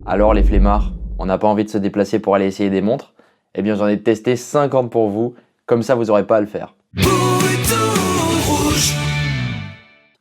Alors les flemmards, on n'a pas envie de se déplacer pour aller essayer des montres? Eh bien j'en ai testé 50 pour vous, comme ça vous n'aurez pas à le faire.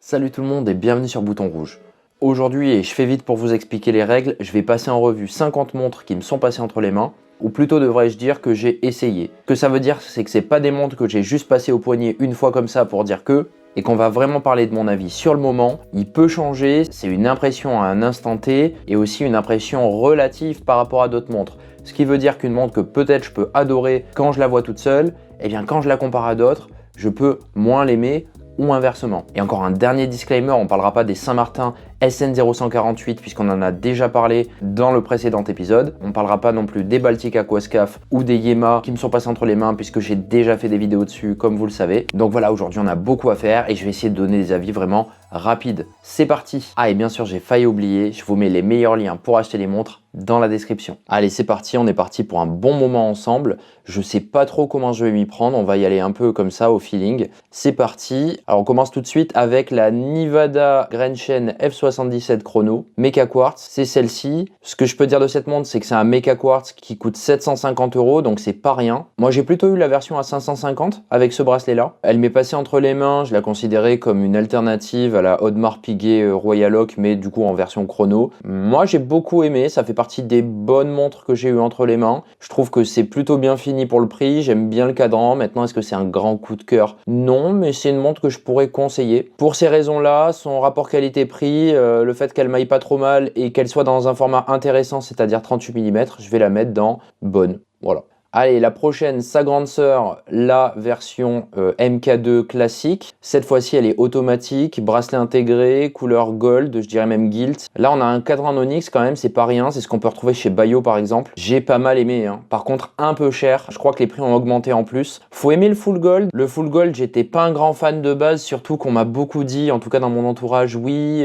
Salut tout le monde et bienvenue sur Bouton Rouge. Aujourd'hui, et je fais vite pour vous expliquer les règles, je vais passer en revue 50 montres qui me sont passées entre les mains, ou plutôt devrais-je dire que j'ai essayé. Ce que ça veut dire, c'est que c'est pas des montres que j'ai juste passées au poignet une fois comme ça pour dire que, et qu'on va vraiment parler de mon avis sur le moment. Il peut changer, c'est une impression à un instant T, et aussi une impression relative par rapport à d'autres montres. Ce qui veut dire qu'une montre que peut-être je peux adorer quand je la vois toute seule, et bien quand je la compare à d'autres, je peux moins l'aimer, ou inversement. Et encore un dernier disclaimer, on ne parlera pas des Saint-Martin SN0148 puisqu'on en a déjà parlé dans le précédent épisode. On ne parlera pas non plus des Baltic Aquascaf ou des Yema qui me sont passés entre les mains puisque j'ai déjà fait des vidéos dessus comme vous le savez. Donc voilà, aujourd'hui on a beaucoup à faire et je vais essayer de donner des avis vraiment rapides. C'est parti. Ah et bien sûr j'ai failli oublier, je vous mets les meilleurs liens pour acheter les montres dans la description. Allez c'est parti, on est parti pour un bon moment ensemble. Je sais pas trop comment je vais m'y prendre, on va y aller un peu comme ça au feeling. C'est parti. Alors on commence tout de suite avec la Nevada Grenchen F77 Chrono Mecha Quartz, c'est celle-ci. Ce que je peux dire de cette montre, c'est que c'est un Mecha Quartz qui coûte 750 €, donc c'est pas rien. Moi j'ai plutôt eu la version à 550 avec ce bracelet-là. Elle m'est passée entre les mains, je la considérais comme une alternative à la Audemars Piguet Royal Oak, mais du coup en version chrono. Moi j'ai beaucoup aimé, ça fait partie des bonnes montres que j'ai eu entre les mains. Je trouve que c'est plutôt bien fini pour le prix, j'aime bien le cadran. Maintenant, est-ce que c'est un grand coup de cœur? Non, mais c'est une montre que je pourrais conseiller. Pour ces raisons-là, son rapport qualité-prix, le fait qu'elle m'aille pas trop mal et qu'elle soit dans un format intéressant, c'est-à-dire 38 mm, je vais la mettre dans bonne. Voilà. Allez, la prochaine, sa grande sœur, la version MK2 classique. Cette fois-ci, elle est automatique, bracelet intégré, couleur gold, je dirais même gilt. Là, on a un cadran en onyx quand même, c'est pas rien. C'est ce qu'on peut retrouver chez Bayo par exemple. J'ai pas mal aimé, hein. Par contre, un peu cher. Je crois que les prix ont augmenté en plus. Faut aimer le full gold. Le full gold, j'étais pas un grand fan de base, surtout qu'on m'a beaucoup dit, en tout cas dans mon entourage, oui,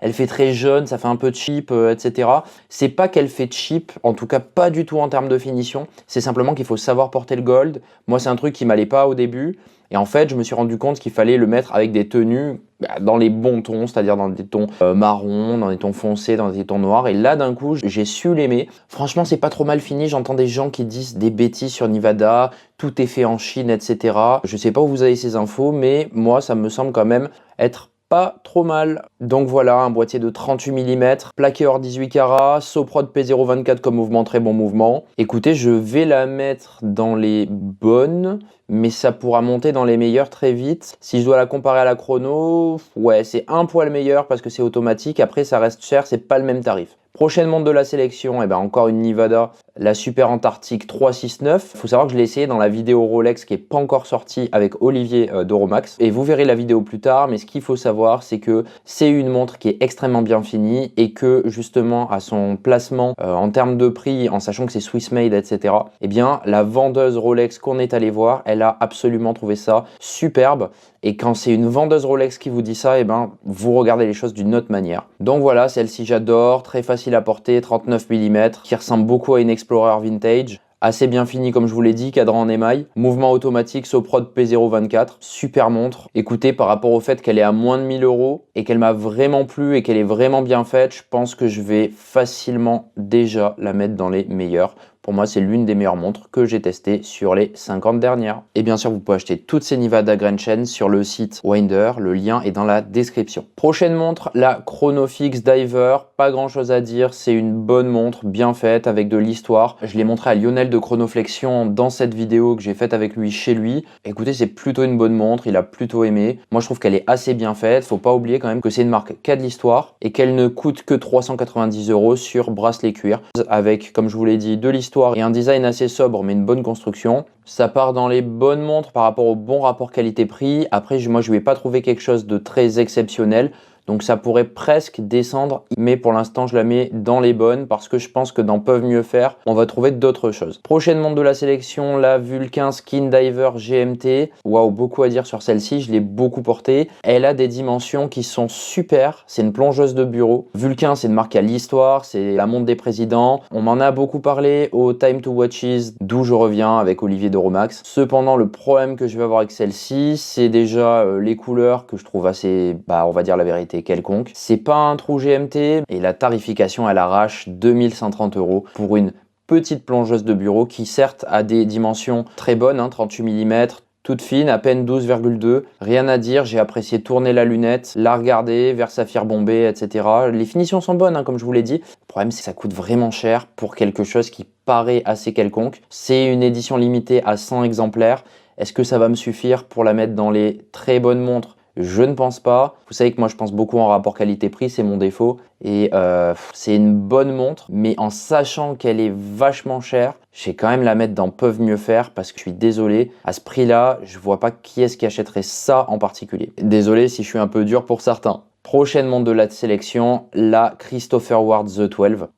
elle fait très jaune, ça fait un peu cheap, etc. C'est pas qu'elle fait cheap, en tout cas pas du tout en termes de finition. C'est simplement qu'il faut savoir porter le gold. Moi, c'est un truc qui m'allait pas au début. Et en fait, je me suis rendu compte qu'il fallait le mettre avec des tenues dans les bons tons, c'est-à-dire dans des tons marrons, dans des tons foncés, dans des tons noirs. Et là, d'un coup, j'ai su l'aimer. Franchement, c'est pas trop mal fini. J'entends des gens qui disent des bêtises sur Nevada, tout est fait en Chine, etc. Je sais pas où vous avez ces infos, mais moi, ça me semble quand même être pas trop mal. Donc voilà, un boîtier de 38 mm, plaqué hors 18 carats, Soprod P024 comme mouvement, très bon mouvement. Écoutez, je vais la mettre dans les bonnes, mais ça pourra monter dans les meilleures très vite. Si je dois la comparer à la chrono, ouais, c'est un poil meilleur parce que c'est automatique. Après, ça reste cher, c'est pas le même tarif. Prochaine montre de la sélection, et ben encore une Nevada, la Super Antarctic 369. Il faut savoir que je l'ai essayé dans la vidéo Rolex qui n'est pas encore sortie avec Olivier d'Euromax. Et vous verrez la vidéo plus tard, mais ce qu'il faut savoir, c'est que c'est une montre qui est extrêmement bien finie et que justement à son placement en termes de prix, en sachant que c'est Swiss made, etc. Eh bien, la vendeuse Rolex qu'on est allé voir, elle a absolument trouvé ça superbe. Et quand c'est une vendeuse Rolex qui vous dit ça, eh ben, vous regardez les choses d'une autre manière. Donc voilà, celle-ci j'adore, très facile à porter, 39 mm, qui ressemble beaucoup à une Explorer Vintage. Assez bien fini comme je vous l'ai dit, cadran en émail, mouvement automatique Soprod P024, super montre. Écoutez, par rapport au fait qu'elle est à moins de 1000 € et qu'elle m'a vraiment plu et qu'elle est vraiment bien faite, je pense que je vais facilement déjà la mettre dans les meilleurs. Pour moi, c'est l'une des meilleures montres que j'ai testées sur les 50 dernières. Et bien sûr, vous pouvez acheter toutes ces Nevada Grenchen sur le site Winder. Le lien est dans la description. Prochaine montre, la Chronofix Diver. Pas grand chose à dire. C'est une bonne montre, bien faite, avec de l'histoire. Je l'ai montré à Lionel de Chronoflexion dans cette vidéo que j'ai faite avec lui chez lui. Écoutez, c'est plutôt une bonne montre. Il a plutôt aimé. Moi, je trouve qu'elle est assez bien faite. Faut pas oublier quand même que c'est une marque qui a de l'histoire et qu'elle ne coûte que 390 € sur bracelet cuir. Avec, comme je vous l'ai dit, de l'histoire et un design assez sobre mais une bonne construction. Ça part dans les bonnes montres par rapport au bon rapport qualité-prix. Après, moi, je ne vais pas trouver quelque chose de très exceptionnel. Donc ça pourrait presque descendre, mais pour l'instant je la mets dans les bonnes parce que je pense que dans Peuvent mieux faire, on va trouver d'autres choses. Prochaine montre de la sélection, la Vulcain Skin Diver GMT. Waouh, beaucoup à dire sur celle-ci, je l'ai beaucoup portée. Elle a des dimensions qui sont super, c'est une plongeuse de bureau. Vulcain, c'est une marque à l'histoire, c'est la montre des présidents. On m'en a beaucoup parlé au Time to Watches, d'où je reviens avec Olivier d'Euromax. Cependant, le problème que je vais avoir avec celle-ci, c'est déjà les couleurs que je trouve assez, on va dire la vérité, été quelconque. C'est pas un trou GMT et la tarification elle arrache 2130 € pour une petite plongeuse de bureau qui certes a des dimensions très bonnes, 38 mm, toute fine, à peine 12,2. Rien à dire, j'ai apprécié tourner la lunette, la regarder, vers saphir bombé, etc. Les finitions sont bonnes, comme je vous l'ai dit. Le problème, c'est que ça coûte vraiment cher pour quelque chose qui paraît assez quelconque. C'est une édition limitée à 100 exemplaires. Est-ce que ça va me suffire pour la mettre dans les très bonnes montres ? Je ne pense pas. Vous savez que moi je pense beaucoup en rapport qualité-prix, c'est mon défaut. Et c'est une bonne montre, mais en sachant qu'elle est vachement chère, je vais quand même la mettre dans peuvent mieux faire parce que je suis désolé. À ce prix-là, je vois pas qui est-ce qui achèterait ça en particulier. Désolé si je suis un peu dur pour certains. Prochaine montre de la sélection, la Christopher Ward The 12.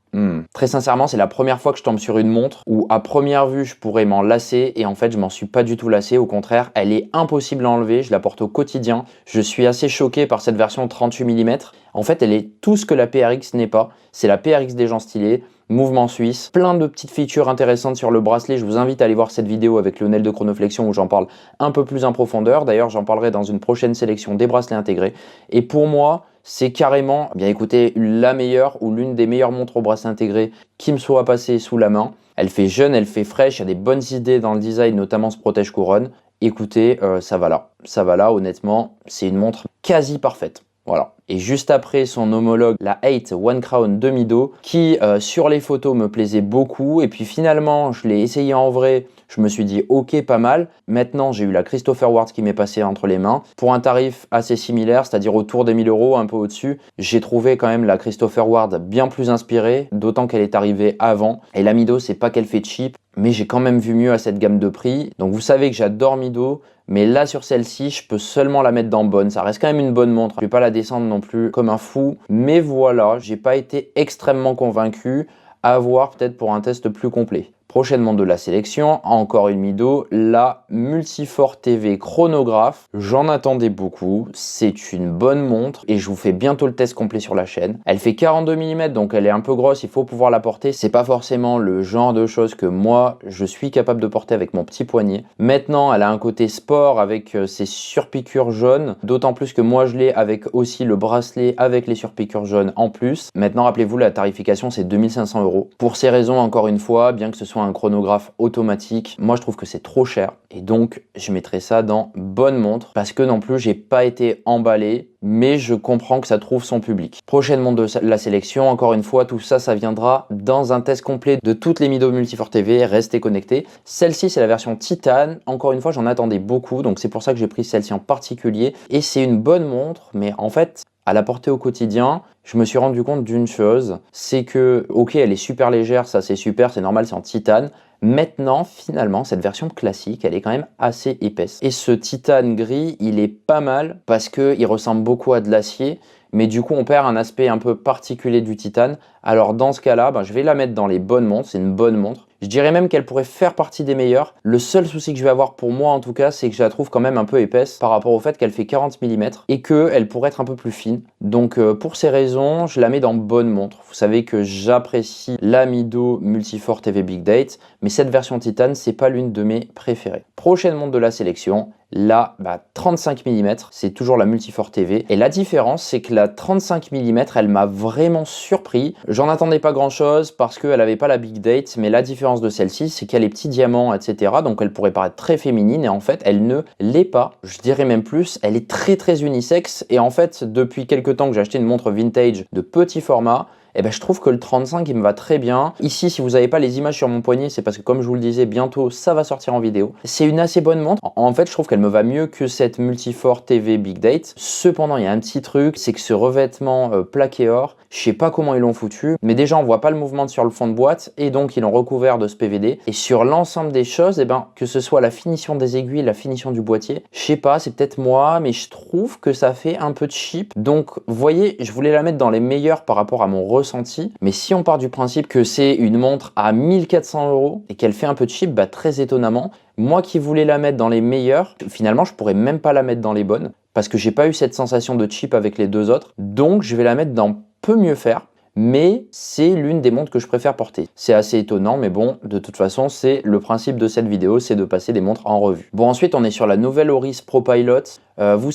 Très sincèrement, c'est la première fois que je tombe sur une montre où à première vue je pourrais m'en lasser et en fait je m'en suis pas du tout lassé. Au contraire, elle est impossible à enlever, je la porte au quotidien. Je suis assez choqué par cette version 38 mm. En fait, elle est tout ce que la PRX n'est pas. C'est la PRX des gens stylés, mouvement suisse, plein de petites features intéressantes sur le bracelet. Je vous invite à aller voir cette vidéo avec Lionel de Chronoflexion où j'en parle un peu plus en profondeur. D'ailleurs, j'en parlerai dans une prochaine sélection des bracelets intégrés. Et pour moi, c'est carrément, bien écoutez, la meilleure ou l'une des meilleures montres au bracelet intégré qui me soit passée sous la main. Elle fait jeune, elle fait fraîche, il y a des bonnes idées dans le design, notamment ce protège-couronne. Écoutez, ça va là. Ça va là, honnêtement, c'est une montre quasi parfaite. Voilà. Et juste après son homologue, la 8 One Crown de Mido, qui sur les photos me plaisait beaucoup. Et puis finalement, je l'ai essayé en vrai. Je me suis dit, ok, pas mal. Maintenant, j'ai eu la Christopher Ward qui m'est passée entre les mains. Pour un tarif assez similaire, c'est-à-dire autour des 1000 €, un peu au-dessus, j'ai trouvé quand même la Christopher Ward bien plus inspirée, d'autant qu'elle est arrivée avant. Et la Mido, c'est pas qu'elle fait cheap, mais j'ai quand même vu mieux à cette gamme de prix. Donc vous savez que j'adore Mido, mais là sur celle-ci, je peux seulement la mettre dans bonne. Ça reste quand même une bonne montre. Je vais pas la descendre non plus comme un fou, mais voilà, j'ai pas été extrêmement convaincu. À voir peut-être pour un test plus complet. Prochaine montre de la sélection, encore une Mido, la Multifort TV chronographe. J'en attendais beaucoup, c'est une bonne montre et je vous fais bientôt le test complet sur la chaîne. Elle fait 42 mm, donc elle est un peu grosse, il faut pouvoir la porter. C'est pas forcément le genre de choses que moi, je suis capable de porter avec mon petit poignet. Maintenant, elle a un côté sport avec ses surpiqûres jaunes, d'autant plus que moi je l'ai avec aussi le bracelet avec les surpiqûres jaunes en plus. Maintenant, rappelez-vous, la tarification c'est 2500 €. Pour ces raisons, encore une fois, bien que ce soit un chronographe automatique, moi je trouve que c'est trop cher et donc je mettrai ça dans bonne montre parce que non plus j'ai pas été emballé, mais je comprends que ça trouve son public. Prochaine montre de la sélection, encore une fois, tout ça, ça viendra dans un test complet de toutes les Mido Multifort TV, restez connectés. Celle-ci, c'est la version titane. Encore une fois, j'en attendais beaucoup, donc c'est pour ça que j'ai pris celle-ci en particulier. Et c'est une bonne montre, mais en fait, à la porter au quotidien, je me suis rendu compte d'une chose, c'est que, ok, elle est super légère, ça c'est super, c'est normal, c'est en titane. Maintenant, finalement, cette version classique, elle est quand même assez épaisse. Et ce titane gris, il est pas mal parce qu'il ressemble beaucoup à de l'acier, mais du coup, on perd un aspect un peu particulier du titane. Alors dans ce cas-là, je vais la mettre dans les bonnes montres, c'est une bonne montre. Je dirais même qu'elle pourrait faire partie des meilleures. Le seul souci que je vais avoir pour moi en tout cas, c'est que je la trouve quand même un peu épaisse par rapport au fait qu'elle fait 40 mm et qu'elle pourrait être un peu plus fine. Donc pour ces raisons, je la mets dans bonne montre. Vous savez que j'apprécie la Mido Multifort TV Big Date, mais cette version titane, c'est pas l'une de mes préférées. Prochaine montre de la sélection, la 35 mm, c'est toujours la Multifort TV. Et la différence, c'est que la 35 mm, elle m'a vraiment surpris. J'en attendais pas grand chose parce qu'elle n'avait pas la Big Date, mais la différence de celle-ci, c'est qu'elle a les petits diamants, etc. Donc elle pourrait paraître très féminine et en fait, elle ne l'est pas. Je dirais même plus, elle est très unisexe. Et en fait, depuis quelques temps que j'ai acheté une montre vintage de petit format, je trouve que le 35 il me va très bien. Ici, si vous n'avez pas les images sur mon poignet, c'est parce que comme je vous le disais, bientôt ça va sortir en vidéo. C'est une assez bonne montre. En fait, je trouve qu'elle me va mieux que cette Multifort TV Big Date. Cependant, il y a un petit truc, c'est que ce revêtement plaqué or, je sais pas comment ils l'ont foutu, mais déjà on voit pas le mouvement sur le fond de boîte et donc ils l'ont recouvert de ce PVD. Et sur l'ensemble des choses, que ce soit la finition des aiguilles, la finition du boîtier, je sais pas, c'est peut-être moi, mais je trouve que ça fait un peu cheap. Donc, vous voyez, je voulais la mettre dans les meilleurs par rapport à mon ressenti, mais si on part du principe que c'est une montre à 1400 € et qu'elle fait un peu cheap, très étonnamment, moi qui voulais la mettre dans les meilleurs, finalement je pourrais même pas la mettre dans les bonnes parce que j'ai pas eu cette sensation de cheap avec les deux autres, donc je vais la mettre dans peu mieux faire. Mais c'est l'une des montres que je préfère porter. C'est assez étonnant, mais bon, de toute façon, c'est le principe de cette vidéo, c'est de passer des montres en revue. Bon, ensuite, on est sur la nouvelle Oris ProPilot. Vous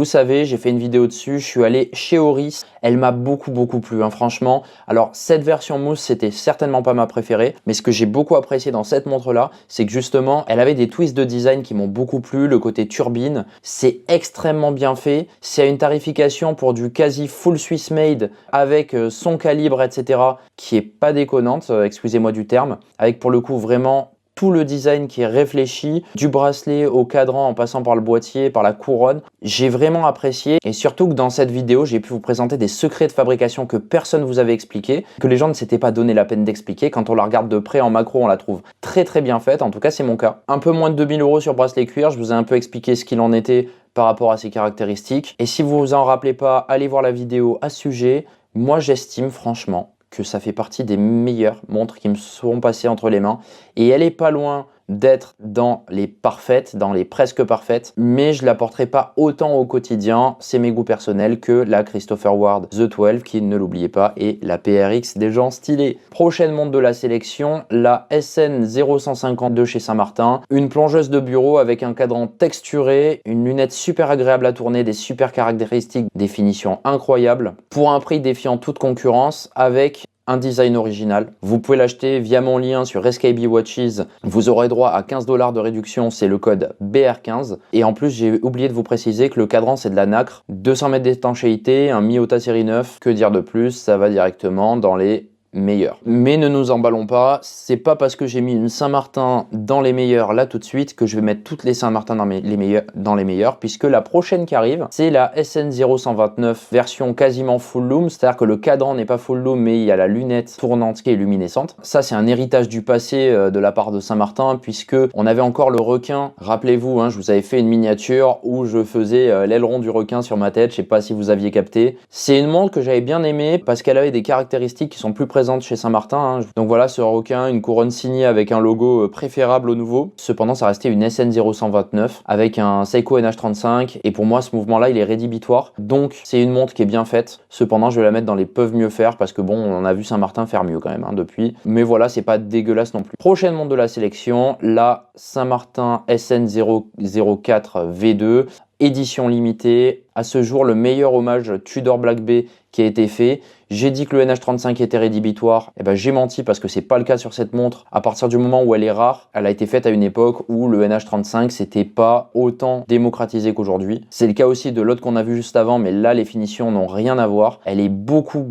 savez, j'ai fait une vidéo dessus, je suis allé chez Oris, elle m'a beaucoup plu, hein, franchement. Alors cette version mousse, c'était certainement pas ma préférée, mais ce que j'ai beaucoup apprécié dans cette montre-là, c'est que justement, elle avait des twists de design qui m'ont beaucoup plu, le côté turbine, c'est extrêmement bien fait, c'est à une tarification pour du quasi full Swiss made, avec son calibre, etc., qui est pas déconnante, excusez-moi du terme, avec pour le coup vraiment tout le design qui est réfléchi, du bracelet au cadran en passant par le boîtier, par la couronne. J'ai vraiment apprécié et surtout que dans cette vidéo, j'ai pu vous présenter des secrets de fabrication que personne vous avait expliqué, que les gens ne s'étaient pas donné la peine d'expliquer. Quand on la regarde de près en macro, on la trouve très bien faite. En tout cas, c'est mon cas. Un peu moins de 2000 € sur bracelet cuir. Je vous ai un peu expliqué ce qu'il en était par rapport à ses caractéristiques. Et si vous vous en rappelez pas, allez voir la vidéo à ce sujet. Moi, j'estime franchement que ça fait partie des meilleures montres qui me sont passées entre les mains. Et elle est pas loin d'être dans les parfaites, dans les presque parfaites, mais je la porterai pas autant au quotidien, c'est mes goûts personnels, que la Christopher Ward The 12, qui, ne l'oubliez pas, est la PRX des gens stylés. Prochaine montre de la sélection, la SN 0152 chez Saint-Martin, une plongeuse de bureau avec un cadran texturé, une lunette super agréable à tourner, des super caractéristiques, des finitions incroyables, pour un prix défiant toute concurrence, avec un design original. Vous pouvez l'acheter via mon lien sur SKB Watches. Vous aurez droit à 15 $ de réduction, c'est le code BR15. Et en plus, j'ai oublié de vous préciser que le cadran, c'est de la nacre, 200 mètres d'étanchéité, un Miyota série 9. Que dire de plus? Ça va directement dans les meilleurs. Mais ne nous emballons pas, c'est pas parce que j'ai mis une Saint-Martin dans les meilleurs là tout de suite que je vais mettre toutes les Saint-Martin dans les meilleurs, puisque la prochaine qui arrive, c'est la SN 0129 version quasiment full loom, c'est-à-dire que le cadran n'est pas full loom, mais il y a la lunette tournante qui est luminescente. Ça, c'est un héritage du passé de la part de Saint-Martin, puisque on avait encore le requin. Rappelez-vous, hein, je vous avais fait une miniature où je faisais l'aileron du requin sur ma tête, je sais pas si vous aviez capté. C'est une montre que j'avais bien aimée parce qu'elle avait des caractéristiques qui sont plus présentes chez Saint-Martin, hein. Donc voilà, ce requin, une couronne signée avec un logo préférable au nouveau. Cependant, ça restait une SN 0129 avec un Seiko NH35 et pour moi, ce mouvement-là, il est rédhibitoire. Donc, c'est une montre qui est bien faite. Cependant, je vais la mettre dans les peuvent mieux faire parce que bon, on a vu Saint-Martin faire mieux quand même, hein, depuis. Mais voilà, c'est pas dégueulasse non plus. Prochaine montre de la sélection, la Saint-Martin SN 004 V2. Édition limitée. À ce jour, le meilleur hommage Tudor Black Bay qui a été fait. J'ai dit que le NH35 était rédhibitoire. Et ben, j'ai menti parce que c'est pas le cas sur cette montre. À partir du moment où elle est rare, elle a été faite à une époque où le NH35 c'était pas autant démocratisé qu'aujourd'hui. C'est le cas aussi de l'autre qu'on a vu juste avant, mais là les finitions n'ont rien à voir. Elle est beaucoup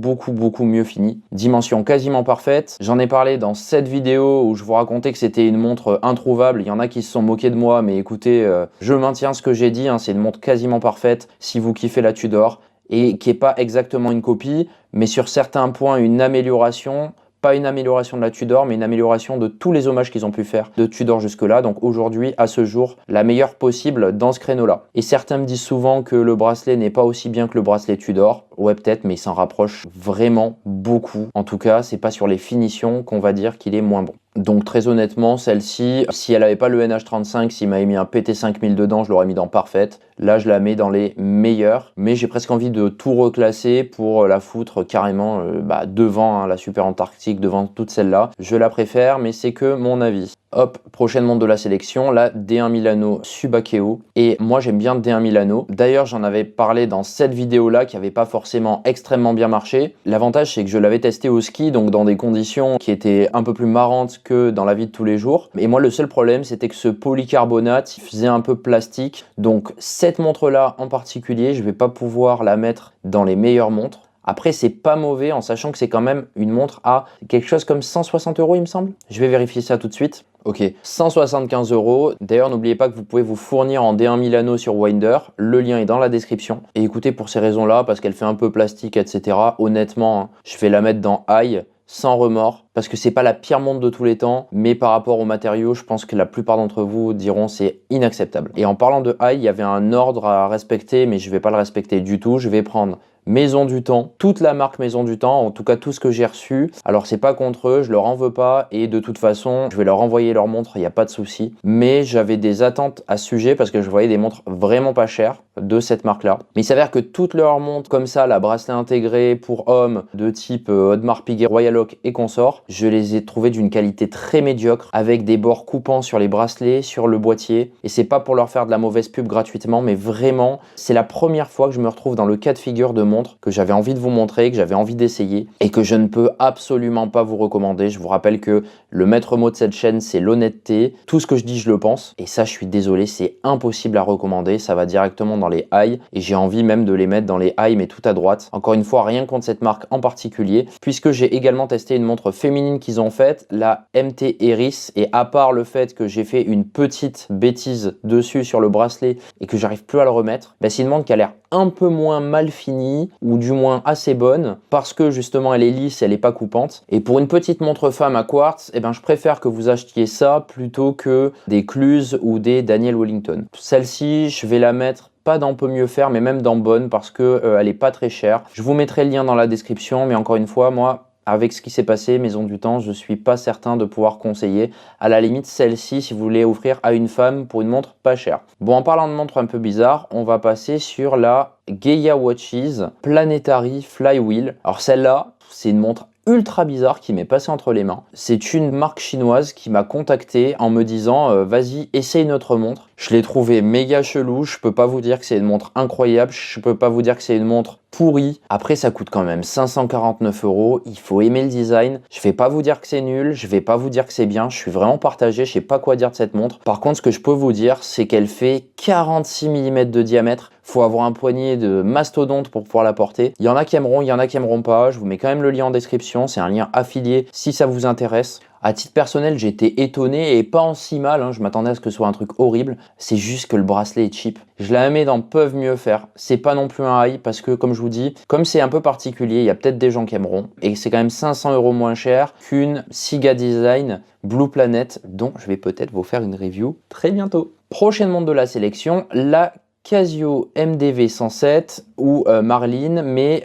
mieux finie. Dimension quasiment parfaite. J'en ai parlé dans cette vidéo où je vous racontais que c'était une montre introuvable. Il y en a qui se sont moqués de moi, mais écoutez, je maintiens ce que j'ai dit, hein, c'est une montre quasiment parfaite si vous kiffez la Tudor, et qui n'est pas exactement une copie, mais sur certains points une amélioration, pas une amélioration de la Tudor, mais une amélioration de tous les hommages qu'ils ont pu faire de Tudor jusque-là. Donc aujourd'hui, à ce jour, la meilleure possible dans ce créneau-là. Et certains me disent souvent que le bracelet n'est pas aussi bien que le bracelet Tudor. Ouais, peut-être, mais il s'en rapproche vraiment beaucoup. En tout cas, c'est pas sur les finitions qu'on va dire qu'il est moins bon. Donc très honnêtement, celle-ci, si elle n'avait pas le NH35, s'il m'avait mis un PT5000 dedans, je l'aurais mis dans parfaite. Là, je la mets dans les meilleurs, mais j'ai presque envie de tout reclasser pour la foutre carrément devant, hein, la Super Antarctique, devant toutes celles-là. Je la préfère, mais c'est que mon avis. Hop, prochaine montre de la sélection, la D1 Milano Subakeo. Et moi, j'aime bien D1 Milano. D'ailleurs, j'en avais parlé dans cette vidéo-là qui n'avait pas forcément extrêmement bien marché. L'avantage, c'est que je l'avais testé au ski, donc dans des conditions qui étaient un peu plus marrantes que dans la vie de tous les jours. Et moi, le seul problème, c'était que ce polycarbonate, il faisait un peu plastique. Donc, cette montre-là en particulier, je vais pas pouvoir la mettre dans les meilleures montres. Après, c'est pas mauvais en sachant que c'est quand même une montre à quelque chose comme 160 €, il me semble. Je vais vérifier ça tout de suite. Ok, 175 €. D'ailleurs, n'oubliez pas que vous pouvez vous fournir en D1 Milano sur Winder. Le lien est dans la description. Et écoutez, pour ces raisons-là, parce qu'elle fait un peu plastique, etc., honnêtement, hein, je vais la mettre dans High sans remords, parce que c'est pas la pire montre de tous les temps, mais par rapport aux matériaux, je pense que la plupart d'entre vous diront c'est inacceptable. Et en parlant de High, il y avait un ordre à respecter, mais je vais pas le respecter du tout. Je vais prendre Maison du Temps, toute la marque Maison du Temps, en tout cas tout ce que j'ai reçu. Alors c'est pas contre eux, je leur en veux pas et de toute façon je vais leur envoyer leur montre, il n'y a pas de souci. Mais j'avais des attentes à ce sujet parce que je voyais des montres vraiment pas chères de cette marque-là. Mais il s'avère que toutes leurs montres comme ça, la bracelet intégré pour hommes de type Audemars Piguet, Royal Oak et consorts, je les ai trouvées d'une qualité très médiocre avec des bords coupants sur les bracelets, sur le boîtier. Et c'est pas pour leur faire de la mauvaise pub gratuitement, mais vraiment, c'est la première fois que je me retrouve dans le cas de figure de montre que j'avais envie de vous montrer, que j'avais envie d'essayer et que je ne peux absolument pas vous recommander. Je vous rappelle que le maître mot de cette chaîne, c'est l'honnêteté. Tout ce que je dis, je le pense. Et ça, je suis désolé, c'est impossible à recommander. Ça va directement dans les high et j'ai envie même de les mettre dans les high, mais tout à droite. Encore une fois, rien contre cette marque en particulier, puisque j'ai également testé une montre féminine qu'ils ont faite, la MT Eris. Et à part le fait que j'ai fait une petite bêtise dessus sur le bracelet et que j'arrive plus à le remettre, c'est une montre qui a l'air un peu moins mal finie ou du moins assez bonne parce que justement elle est lisse, elle est pas coupante. Et pour une petite montre femme à quartz, je préfère que vous achetiez ça plutôt que des Cluse ou des Daniel Wellington. Celle-ci, je vais la mettre pas dans Peut mieux faire, mais même dans Bonne parce que elle est pas très chère. Je vous mettrai le lien dans la description, mais encore une fois, moi, avec ce qui s'est passé, Maison du Temps, je suis pas certain de pouvoir conseiller. À la limite, celle-ci, si vous voulez offrir à une femme pour une montre pas chère. Bon, en parlant de montre un peu bizarre, on va passer sur la Gaia Watches Planetary Flywheel. Alors celle-là, c'est une montre ultra bizarre qui m'est passé entre les mains. C'est une marque chinoise qui m'a contacté en me disant vas-y, essaye notre montre. Je l'ai trouvé méga chelou, je peux pas vous dire que c'est une montre incroyable, je peux pas vous dire que c'est une montre pourrie. Après ça coûte quand même 549 €, il faut aimer le design. Je vais pas vous dire que c'est nul, je vais pas vous dire que c'est bien, je suis vraiment partagé, je sais pas quoi dire de cette montre. Par contre, ce que je peux vous dire, c'est qu'elle fait 46 mm de diamètre. Faut avoir un poignet de mastodonte pour pouvoir la porter. Il y en a qui aimeront, il y en a qui aimeront pas. Je vous mets quand même le lien en description. C'est un lien affilié si ça vous intéresse. À titre personnel, j'ai été étonné et pas en si mal. Je m'attendais à ce que ce soit un truc horrible. C'est juste que le bracelet est cheap. Je la mets dans Peuvent mieux faire. C'est pas non plus un high parce que, comme je vous dis, comme c'est un peu particulier, il y a peut-être des gens qui aimeront. Et c'est quand même 500 € moins cher qu'une Siga Design Blue Planet, dont je vais peut-être vous faire une review très bientôt. Prochaine montre de la sélection, la Casio MDV 107 ou Marlin, mais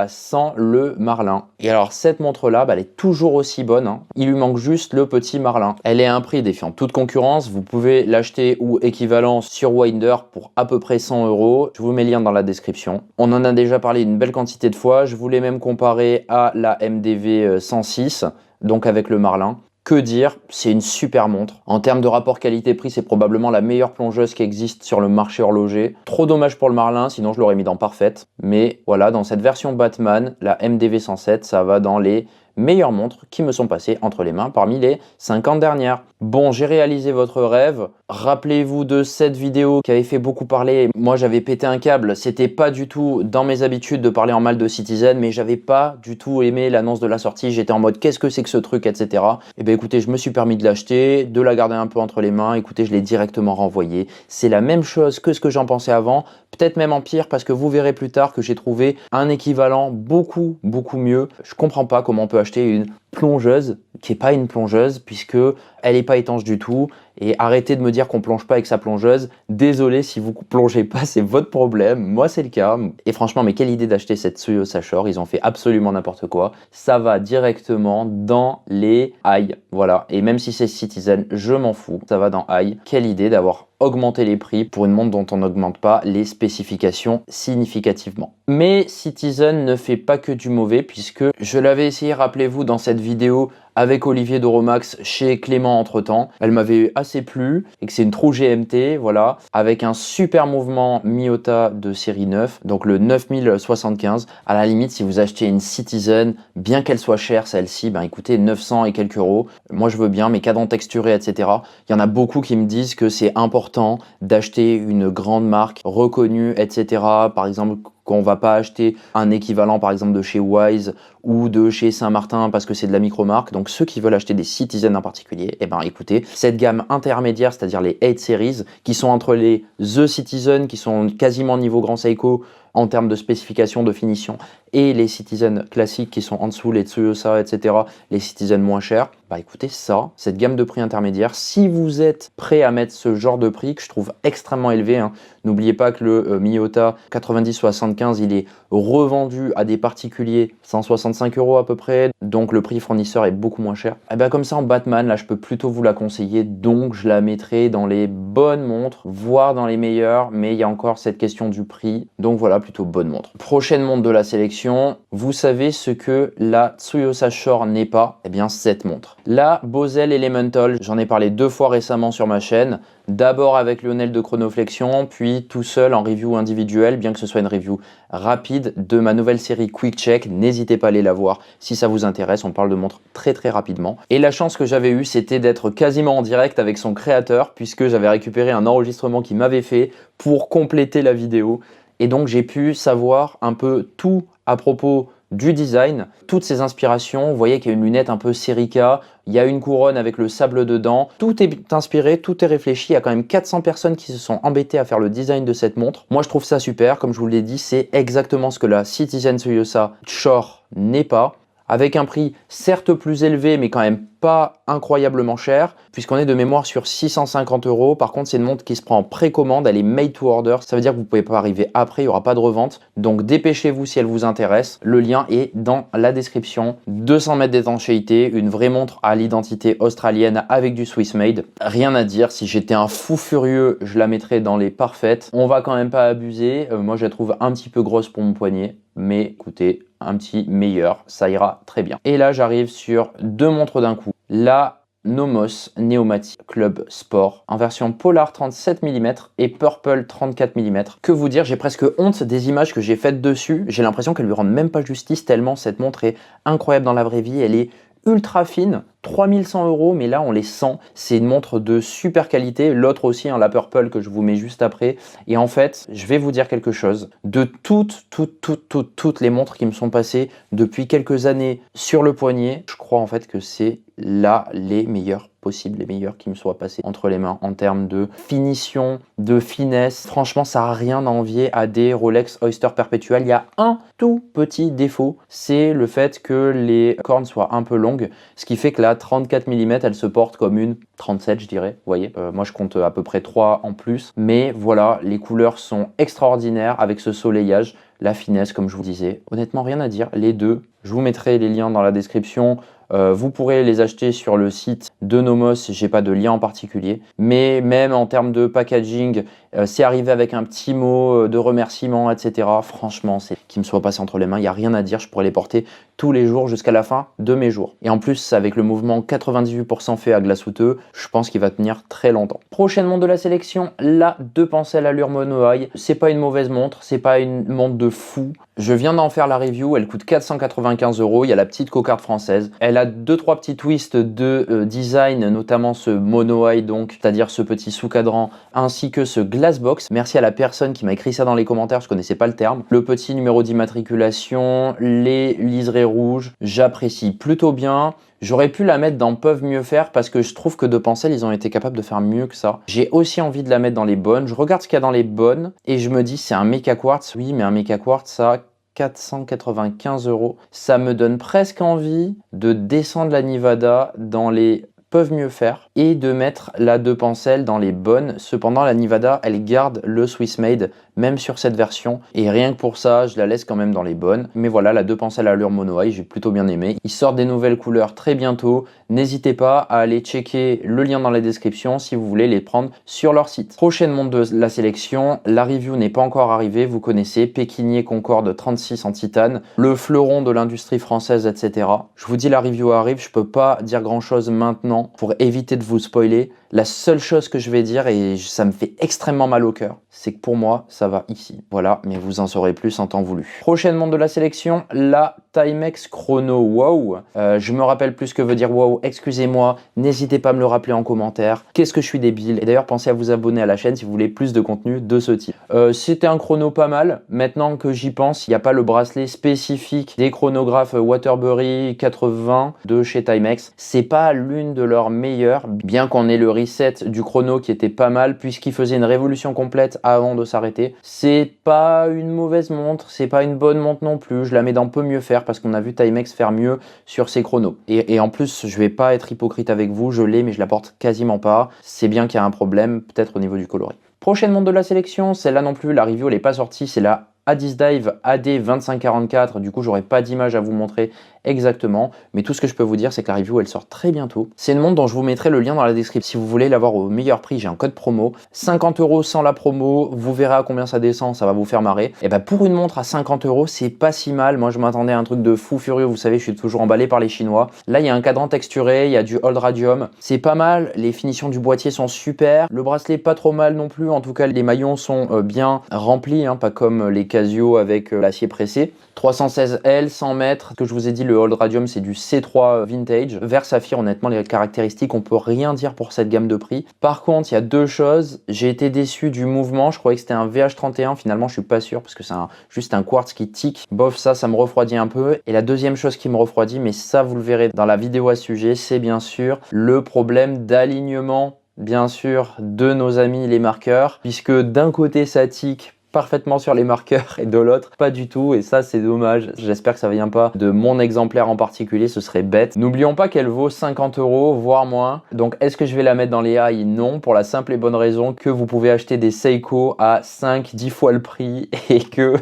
sans le Marlin. Et alors cette montre-là, elle est toujours aussi bonne. Il lui manque juste le petit Marlin. Elle est à un prix défiant toute concurrence. Vous pouvez l'acheter ou équivalent sur Winder pour à peu près 100 €. Je vous mets le lien dans la description. On en a déjà parlé une belle quantité de fois. Je voulais même comparer à la MDV 106, donc avec le Marlin. Que dire, c'est une super montre. En termes de rapport qualité-prix, c'est probablement la meilleure plongeuse qui existe sur le marché horloger. Trop dommage pour le Marlin, sinon je l'aurais mis dans Parfaite. Mais voilà, dans cette version Batman, la MDV 107, ça va dans les meilleures montres qui me sont passées entre les mains parmi les 50 dernières. Bon, j'ai réalisé votre rêve. Rappelez-vous de cette vidéo qui avait fait beaucoup parler. Moi, j'avais pété un câble. C'était pas du tout dans mes habitudes de parler en mal de Citizen, mais j'avais pas du tout aimé l'annonce de la sortie. J'étais en mode qu'est-ce que c'est que ce truc, etc. Et bien écoutez, je me suis permis de l'acheter, de la garder un peu entre les mains. Écoutez, je l'ai directement renvoyé. C'est la même chose que ce que j'en pensais avant. Peut-être même en pire parce que vous verrez plus tard que j'ai trouvé un équivalent beaucoup mieux. Je comprends pas comment on peut acheter une plongeuse qui est pas une plongeuse puisque elle est pas étanche du tout. Et arrêtez de me dire qu'on plonge pas avec sa plongeuse. Désolé si vous plongez pas, c'est votre problème. Moi, c'est le cas. Et franchement, mais quelle idée d'acheter cette Suyo Sachor. Ils ont fait absolument n'importe quoi. Ça va directement dans les high. Voilà. Et même si c'est Citizen, je m'en fous. Ça va dans high. Quelle idée d'avoir augmenté les prix pour une montre dont on n'augmente pas les spécifications significativement. Mais Citizen ne fait pas que du mauvais puisque je l'avais essayé, rappelez-vous, dans cette vidéo avec Olivier d'Oromax chez Clément entre-temps. Elle m'avait assez plu et que c'est une True GMT, voilà, avec un super mouvement Miyota de série 9, donc le 9075. À la limite, si vous achetez une Citizen, bien qu'elle soit chère celle-ci, écoutez, 900 et quelques euros, moi je veux bien, mes cadrans texturés, etc. Il y en a beaucoup qui me disent que c'est important d'acheter une grande marque reconnue, etc. Par exemple, qu'on va pas acheter un équivalent par exemple de chez Wise ou de chez Saint-Martin parce que c'est de la micro-marque. Donc ceux qui veulent acheter des Citizen en particulier, écoutez, cette gamme intermédiaire, c'est-à-dire les 8 Series, qui sont entre les The Citizen, qui sont quasiment niveau Grand Seiko, en termes de spécification, de finition, et les Citizen classiques qui sont en dessous, les Tsuyosa, etc., les Citizen moins chers, bah écoutez ça, cette gamme de prix intermédiaire, si vous êtes prêt à mettre ce genre de prix que je trouve extrêmement élevé, hein, n'oubliez pas que le Miyota 90-75, il est revendu à des particuliers 165 € à peu près, donc le prix fournisseur est beaucoup moins cher. Et bien comme ça en Batman, là je peux plutôt vous la conseiller, donc je la mettrai dans les bonnes montres, voire dans les meilleures, mais il y a encore cette question du prix, donc voilà, plutôt bonne montre. Prochaine montre de la sélection, vous savez ce que la Tsuyosa Shore n'est pas? Eh bien cette montre. La Bosel Elemental, j'en ai parlé 2 fois récemment sur ma chaîne, d'abord avec Lionel de Chronoflexion, puis tout seul en review individuelle, bien que ce soit une review rapide de ma nouvelle série Quick Check. N'hésitez pas à aller la voir si ça vous intéresse, on parle de montres très rapidement. Et la chance que j'avais eue, c'était d'être quasiment en direct avec son créateur, puisque j'avais récupéré un enregistrement qu'il m'avait fait pour compléter la vidéo. Et donc j'ai pu savoir un peu tout à propos du design, toutes ces inspirations. Vous voyez qu'il y a une lunette un peu Serica, il y a une couronne avec le sable dedans. Tout est inspiré, tout est réfléchi. Il y a quand même 400 personnes qui se sont embêtées à faire le design de cette montre. Moi, je trouve ça super. Comme je vous l'ai dit, c'est exactement ce que la Citizen Tsuyosa Shore n'est pas. Avec un prix certes plus élevé, mais quand même pas incroyablement cher, puisqu'on est de mémoire sur 650 €. Par contre, c'est une montre qui se prend en précommande, elle est made to order. Ça veut dire que vous ne pouvez pas arriver après, il n'y aura pas de revente. Donc dépêchez-vous si elle vous intéresse. Le lien est dans la description. 200 mètres d'étanchéité, une vraie montre à l'identité australienne avec du Swiss made. Rien à dire, si j'étais un fou furieux, je la mettrais dans les parfaites. On va quand même pas abuser. Moi, je la trouve un petit peu grosse pour mon poignet, mais écoutez, un petit meilleur, ça ira très bien. Et là, j'arrive sur 2 montres d'un coup. La Nomos Neomatic Club Sport en version Polar 37 mm et Purple 34 mm. Que vous dire, j'ai presque honte des images que j'ai faites dessus. J'ai l'impression qu'elles lui rendent même pas justice tellement cette montre est incroyable dans la vraie vie. Elle est ultra fine, 3100 €, mais là on les sent. C'est une montre de super qualité. L'autre aussi, hein, la Purple que je vous mets juste après. Et en fait, je vais vous dire quelque chose. De toutes les montres qui me sont passées depuis quelques années sur le poignet, je crois en fait que c'est là les meilleurs possibles, les meilleurs qui me soient passés entre les mains en termes de finition, de finesse. Franchement, ça n'a rien à envier à des Rolex Oyster Perpetual. Il y a un tout petit défaut, c'est le fait que les cornes soient un peu longues, ce qui fait que la 34 mm, elle se porte comme une 37, je dirais. Vous voyez, moi je compte à peu près 3 en plus, mais voilà, les couleurs sont extraordinaires avec ce soleillage. La finesse, comme je vous disais, honnêtement rien à dire, les deux. Je vous mettrai les liens dans la description. Vous pourrez les acheter sur le site de Nomos, j'ai pas de lien en particulier. Mais même en termes de packaging, c'est arrivé avec un petit mot de remerciement, etc. Franchement, c'est qui me soit passé entre les mains, il n'y a rien à dire. Je pourrais les porter tous les jours jusqu'à la fin de mes jours. Et en plus, avec le mouvement 98% fait à glaçouteux, je pense qu'il va tenir très longtemps. Prochaine montre de la sélection, la 2 Pensel Allure Mono Eye. C'est pas une mauvaise montre, c'est pas une montre de fou. Je viens d'en faire la review, elle coûte 495 €. Il y a la petite cocarde française. Elle a 2-3 petits twists de design, notamment ce mono eye, donc, c'est-à-dire ce petit sous-cadran, ainsi que ce glass box. Merci à la personne qui m'a écrit ça dans les commentaires, je connaissais pas le terme. Le petit numéro d'immatriculation, les liserés rouges, j'apprécie plutôt bien. J'aurais pu la mettre dans Peuvent mieux faire parce que je trouve que de Pensel, ils ont été capables de faire mieux que ça. J'ai aussi envie de la mettre dans les bonnes. Je regarde ce qu'il y a dans les bonnes et je me dis c'est un Mecha Quartz. Oui, mais un Mecha Quartz, ça 495 €. Ça me donne presque envie de descendre la Nivada dans les Peuvent mieux faire et de mettre la 2 Pensel dans les bonnes. Cependant, la Nivada, elle garde le Swiss made, même sur cette version. Et rien que pour ça, je la laisse quand même dans les bonnes. Mais voilà, la 2 Pensel Allure Mono Eye, j'ai plutôt bien aimé. Ils sortent des nouvelles couleurs très bientôt. N'hésitez pas à aller checker le lien dans la description si vous voulez les prendre sur leur site. Prochaine montre de la sélection, la review n'est pas encore arrivée. Vous connaissez Pékinier Concorde 36 en titane, le fleuron de l'industrie française, etc. Je vous dis, la review arrive. Je peux pas dire grand chose maintenant pour éviter de vous spoiler. La seule chose que je vais dire, et ça me fait extrêmement mal au cœur, c'est que pour moi, ça va ici. Voilà, mais vous en saurez plus en temps voulu. Prochaine montre de la sélection, la Timex Chrono Wow. Je me rappelle plus ce que veut dire wow, excusez-moi, n'hésitez pas à me le rappeler en commentaire. Qu'est-ce que je suis débile. Et d'ailleurs, pensez à vous abonner à la chaîne si vous voulez plus de contenu de ce type. C'était un chrono pas mal. Maintenant que j'y pense, il n'y a pas le bracelet spécifique des chronographes Waterbury 80 de chez Timex. C'est pas l'une de leurs meilleures, bien qu'on ait le reset du chrono qui était pas mal puisqu'il faisait une révolution complète 7 avant de s'arrêter. C'est pas une mauvaise montre, c'est pas une bonne montre non plus. Je la mets dans peu mieux faire parce qu'on a vu Timex faire mieux sur ses chronos. Et en plus, je vais pas être hypocrite avec vous, je l'ai mais je la porte quasiment pas. C'est bien qu'il y a un problème, peut-être au niveau du coloris. Prochaine montre de la sélection, celle-là non plus, la review elle n'est pas sortie, c'est la Adizdive AD2544. Du coup, j'aurai pas d'image à vous montrer exactement, mais tout ce que je peux vous dire, c'est que la review elle sort très bientôt. C'est une montre dont je vous mettrai le lien dans la description si vous voulez l'avoir au meilleur prix. J'ai un code promo, 50 € sans la promo, vous verrez à combien ça descend, ça va vous faire marrer. Et bah pour une montre à 50 €, c'est pas si mal. Moi, je m'attendais à un truc de fou furieux, vous savez, je suis toujours emballé par les Chinois. Là, il y a un cadran texturé, il y a du Old Radium, c'est pas mal. Les finitions du boîtier sont super, le bracelet pas trop mal non plus. En tout cas, les maillons sont bien remplis, hein, pas comme les Casio avec l'acier pressé. 316L, 100 mètres, que je vous ai dit, le Old Radium, c'est du C3 Vintage. Vert saphir, honnêtement, les caractéristiques, on peut rien dire pour cette gamme de prix. Par contre, il y a deux choses. J'ai été déçu du mouvement. Je croyais que c'était un VH31. Finalement, je suis pas sûr parce que c'est juste un quartz qui tique. Bof, ça me refroidit un peu. Et la deuxième chose qui me refroidit, mais ça, vous le verrez dans la vidéo à ce sujet, c'est bien sûr le problème d'alignement, bien sûr, de nos amis les marqueurs, puisque d'un côté, ça tique parfaitement sur les marqueurs et de l'autre pas du tout, et ça c'est dommage. J'espère que ça vient pas de mon exemplaire en particulier, ce serait bête. N'oublions pas qu'elle vaut 50 € voire moins, donc est-ce que je vais la mettre dans les high? Non, pour la simple et bonne raison que vous pouvez acheter des Seiko à 5-10 fois le prix et que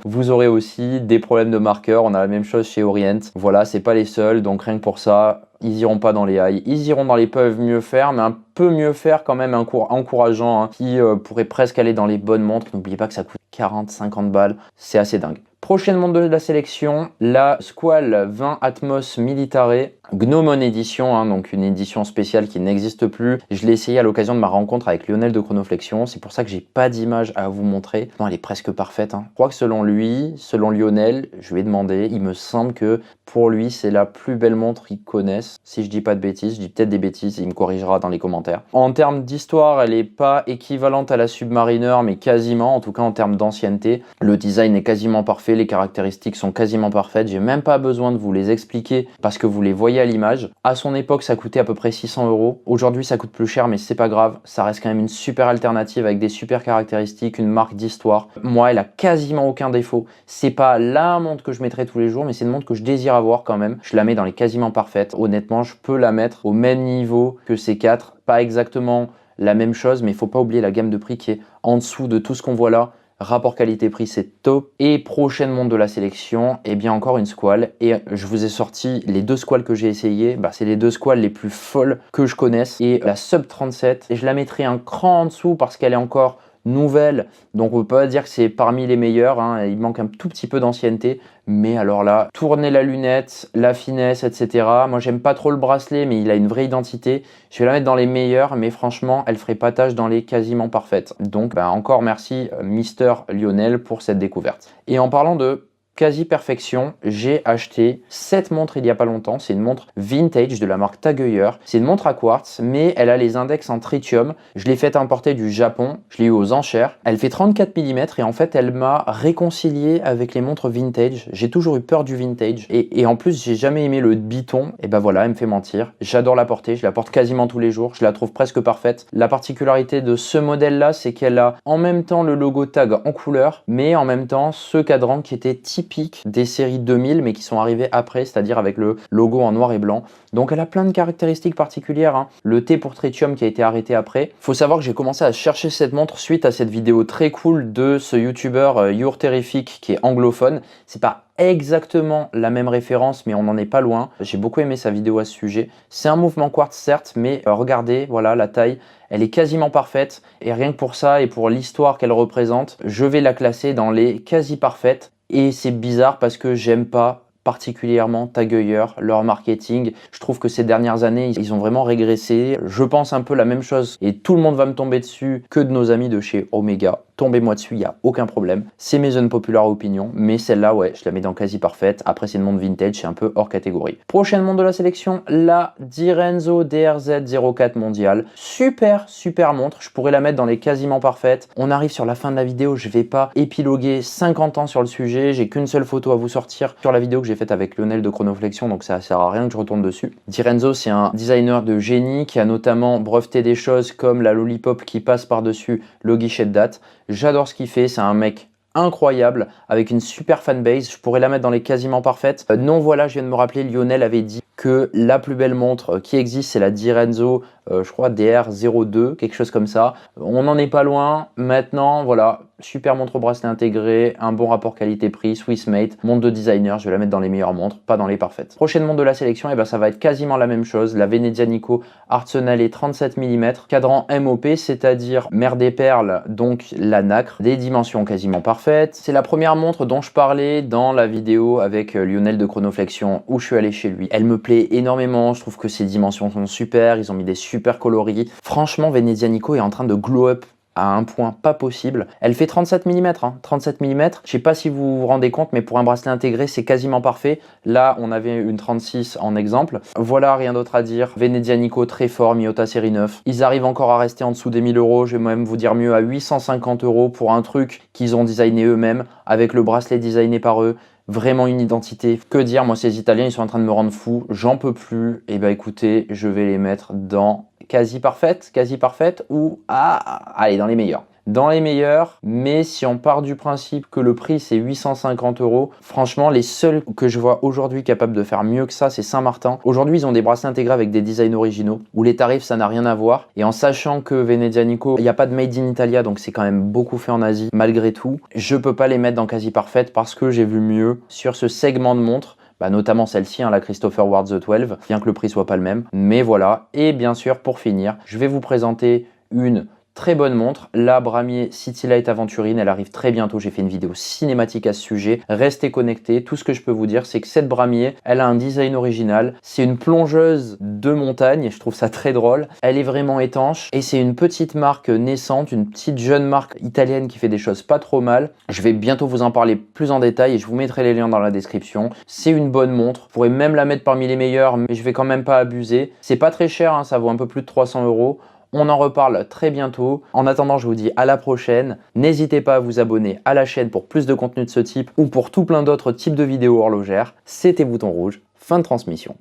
vous aurez aussi des problèmes de marqueurs. On a la même chose chez Orient, voilà, c'est pas les seuls, donc rien que pour ça, ils iront pas dans les high, ils iront dans les peuvent mieux faire, mais un peu mieux faire quand même, un cours encourageant, hein, qui pourrait presque aller dans les bonnes montres. N'oubliez pas que ça coûte 40-50 balles, c'est assez dingue. Prochaine montre de la sélection, la Squall 20 Atmos Militare Gnomon Edition, hein, donc une édition spéciale qui n'existe plus. Je l'ai essayé à l'occasion de ma rencontre avec Lionel de Chronoflexion, c'est pour ça que j'ai pas d'image à vous montrer. Non, elle est presque parfaite, hein. Je crois que selon lui, selon Lionel, je lui ai demandé, il me semble que pour lui c'est la plus belle montre qu'il connaisse. Si je dis pas de bêtises, je dis peut-être des bêtises, il me corrigera dans les commentaires. En termes d'histoire, elle est pas équivalente à la Submariner, mais quasiment, en tout cas en termes d'ancienneté. Le design est quasiment parfait, les caractéristiques sont quasiment parfaites, j'ai même pas besoin de vous les expliquer parce que vous les voyez à l'image. À son époque, ça coûtait à peu près 600 €. Aujourd'hui, ça coûte plus cher, mais c'est pas grave. Ça reste quand même une super alternative avec des super caractéristiques, une marque d'histoire. Moi, elle a quasiment aucun défaut. C'est pas la montre que je mettrai tous les jours, mais c'est une montre que je désire avoir quand même. Je la mets dans les quasiment parfaites. Honnêtement, je peux la mettre au même niveau que ces quatre. Pas exactement la même chose, mais il faut pas oublier la gamme de prix qui est en dessous de tout ce qu'on voit là. Rapport qualité-prix, c'est top. Et prochaine montre de la sélection, et bien encore une Squall. Et je vous ai sorti les deux Squalls que j'ai essayé. C'est les deux Squalls les plus folles que je connaisse. Et la Sub 37, et je la mettrai un cran en dessous parce qu'elle est encore nouvelle, donc on peut pas dire que c'est parmi les meilleurs, hein. Il manque un tout petit peu d'ancienneté, mais alors là, tourner la lunette, la finesse, etc. Moi j'aime pas trop le bracelet, mais il a une vraie identité. Je vais la mettre dans les meilleurs, mais franchement elle ferait pas tâche dans les quasiment parfaites. Donc encore merci Mister Lionel pour cette découverte. Et en parlant de quasi perfection, j'ai acheté cette montre il y a pas longtemps. C'est une montre vintage de la marque Tag Heuer. C'est une montre à quartz, mais elle a les index en tritium. Je l'ai fait importer du Japon, je l'ai eu aux enchères. Elle fait 34 mm et en fait elle m'a réconcilié avec les montres vintage. J'ai toujours eu peur du vintage et en plus j'ai jamais aimé le biton. Et ben voilà, elle me fait mentir. J'adore la porter, je la porte quasiment tous les jours, je la trouve presque parfaite. La particularité de ce modèle là, c'est qu'elle a en même temps le logo Tag en couleur, mais en même temps ce cadran qui était typique des séries 2000 mais qui sont arrivées après, c'est-à-dire avec le logo en noir et blanc. Donc elle a plein de caractéristiques particulières, hein. Le T pour tritium qui a été arrêté après. Faut savoir que j'ai commencé à chercher cette montre suite à cette vidéo très cool de ce youtubeur You're Terrific qui est anglophone. C'est pas exactement la même référence, mais on n'en est pas loin. J'ai beaucoup aimé sa vidéo à ce sujet. C'est un mouvement quartz certes, mais regardez, voilà la taille, elle est quasiment parfaite. Et rien que pour ça et pour l'histoire qu'elle représente, je vais la classer dans les quasi parfaites. Et c'est bizarre parce que j'aime pas particulièrement Tag Heuer, leur marketing. Je trouve que ces dernières années, ils ont vraiment régressé. Je pense un peu la même chose et tout le monde va me tomber dessus que de nos amis de chez Omega. Tombez-moi dessus, il n'y a aucun problème. C'est mes unpopular opinions, mais celle-là, ouais, je la mets dans quasi parfaite. Après, c'est une montre vintage, c'est un peu hors catégorie. Prochaine montre de la sélection, la Direnzo DRZ04 mondiale. Super, super montre. Je pourrais la mettre dans les quasiment parfaites. On arrive sur la fin de la vidéo, je vais pas épiloguer 50 ans sur le sujet. J'ai qu'une seule photo à vous sortir sur la vidéo que j'ai j'ai faite avec Lionel de Chronoflexion, donc ça sert à rien que je retourne dessus. Di Renzo, c'est un designer de génie qui a notamment breveté des choses comme la lollipop qui passe par-dessus le guichet de date. J'adore ce qu'il fait, c'est un mec incroyable, avec une super fanbase. Je pourrais la mettre dans les quasiment parfaites. Non, voilà, je viens de me rappeler, Lionel avait dit que la plus belle montre qui existe, c'est la Di Renzo, je crois DR02, quelque chose comme ça. On n'en est pas loin. Maintenant, voilà, super montre au bracelet intégré, un bon rapport qualité-prix, Swissmate, montre de designer, je vais la mettre dans les meilleures montres, pas dans les parfaites. Prochaine montre de la sélection, et ben ça va être quasiment la même chose, la Venezia Nico Arsenale 37 mm, cadran MOP, c'est-à-dire mer des perles, donc la nacre, des dimensions quasiment parfaites. C'est la première montre dont je parlais dans la vidéo avec Lionel de Chronoflexion où je suis allé chez lui. Elle me plaît énormément, je trouve que ses dimensions sont super, ils ont mis des super coloris. Franchement, Venezia Nico est en train de glow up à un point pas possible. Elle fait 37 mm, 37 mm. Je sais pas si vous vous rendez compte, mais pour un bracelet intégré, c'est quasiment parfait. Là, on avait une 36 en exemple. Voilà, rien d'autre à dire. Venezia Nico, très fort, Miyota série 9. Ils arrivent encore à rester en dessous des 1000 €. Je vais même vous dire mieux, à 850 € pour un truc qu'ils ont designé eux-mêmes, avec le bracelet designé par eux. Vraiment une identité. Que dire, moi ces Italiens, ils sont en train de me rendre fou. J'en peux plus. Et bah écoutez, je vais les mettre dans quasi parfaite ou allez, dans les meilleurs. Dans les meilleurs, mais si on part du principe que le prix c'est 850 €, franchement les seuls que je vois aujourd'hui capables de faire mieux que ça, c'est Saint-Martin. Aujourd'hui ils ont des bracelets intégrés avec des designs originaux, où les tarifs ça n'a rien à voir, et en sachant que Venezia Nico, il n'y a pas de made in Italia, donc c'est quand même beaucoup fait en Asie, malgré tout, je peux pas les mettre dans quasi parfaite parce que j'ai vu mieux sur ce segment de montres. Notamment celle-ci, la Christopher Ward The 12, bien que le prix soit pas le même. Mais voilà, et bien sûr, pour finir, je vais vous présenter une très bonne montre, la Bramier City Light Aventurine. Elle arrive très bientôt, j'ai fait une vidéo cinématique à ce sujet. Restez connectés, tout ce que je peux vous dire, c'est que cette Bramier, elle a un design original. C'est une plongeuse de montagne, je trouve ça très drôle. Elle est vraiment étanche, et c'est une petite marque naissante, une petite jeune marque italienne qui fait des choses pas trop mal. Je vais bientôt vous en parler plus en détail, et je vous mettrai les liens dans la description. C'est une bonne montre, vous pourrez même la mettre parmi les meilleures, mais je vais quand même pas abuser. C'est pas très cher, ça vaut un peu plus de 300 €. On en reparle très bientôt. En attendant, je vous dis à la prochaine. N'hésitez pas à vous abonner à la chaîne pour plus de contenu de ce type ou pour tout plein d'autres types de vidéos horlogères. C'était Bouton Rouge, fin de transmission.